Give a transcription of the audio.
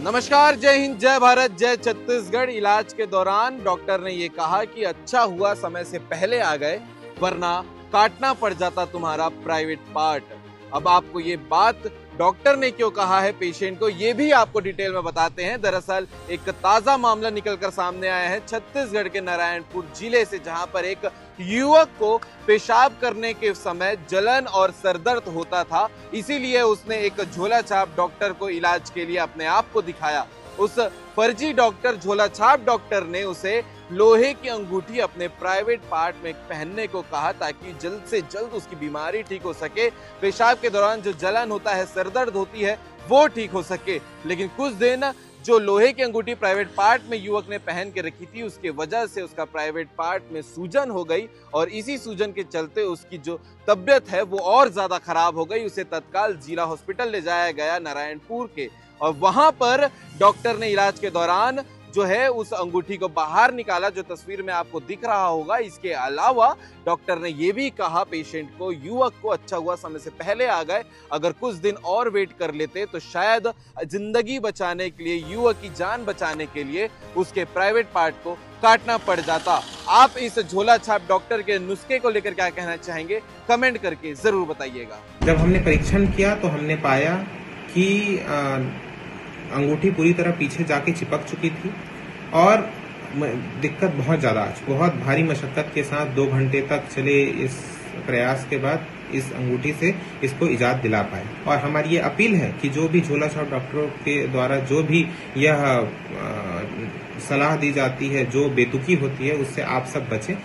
नमस्कार, जय हिंद, जय भारत, जय छत्तीसगढ़। इलाज के दौरान डॉक्टर ने ये कहा कि अच्छा हुआ समय से पहले आ गए, वरना काटना पड़ जाता तुम्हारा प्राइवेट पार्ट। अब आपको ये बात डॉक्टर ने क्यों कहा है पेशेंट को, ये भी आपको डिटेल में बताते हैं। दरअसल एक ताजा मामला निकलकर सामने आया है छत्तीसगढ़ के नारायणपुर जिले से, जहां पर एक युवक को पेशाब करने के समय जलन और सरदर्द होता था। इसीलिए उसने एक झोला छाप डॉक्टर को इलाज के लिए अपने आप को दिखाया। उस फर्जी डॉक्टर, झोला छाप डॉक्टर ने उसे लोहे की अंगूठी अपने प्राइवेट पार्ट में पहनने को कहा, ताकि जल्द से जल्द उसकी बीमारी ठीक हो सके, पेशाब के दौरान जो जलन होता है, सरदर्द होती है, वो ठीक हो सके। लेकिन कुछ दिन जो लोहे की अंगूठी प्राइवेट पार्ट में युवक ने पहन के रखी थी, उसके वजह से उसका प्राइवेट पार्ट में सूजन हो गई और इसी सूजन के चलते उसकी जो तबियत है वो और ज्यादा खराब हो गई। उसे तत्काल जिला हॉस्पिटल ले जाया गया नारायणपुर के, और वहां पर डॉक्टर ने इलाज के दौरान जो है उस अंगूठी को बाहर निकाला, जो तस्वीर में आपको दिख रहा होगा। इसके अलावा डॉक्टर ने यह भी कहा पेशेंट को, युवक को अच्छा हुआ समय से पहले आ गए, अगर कुछ दिन और वेट कर लेते तो शायद जिंदगी बचाने के लिए, युवक की जान बचाने के लिए उसके प्राइवेट पार्ट को काटना पड़ जाता। आप इस झोला छाप डॉक्टर के नुस्खे को लेकर क्या कहना चाहेंगे, कमेंट करके जरूर बताइएगा। जब हमने परीक्षण किया तो हमने पाया कि अंगूठी पूरी तरह पीछे जाके चिपक चुकी थी और दिक्कत बहुत ज्यादा, बहुत भारी मशक्कत के साथ 2 घंटे तक चले इस प्रयास के बाद इस अंगूठी से इसको इजाद दिला पाए। और हमारी ये अपील है कि जो भी झोला छाप डॉक्टरों के द्वारा जो भी यह सलाह दी जाती है, जो बेतुकी होती है, उससे आप सब बचें।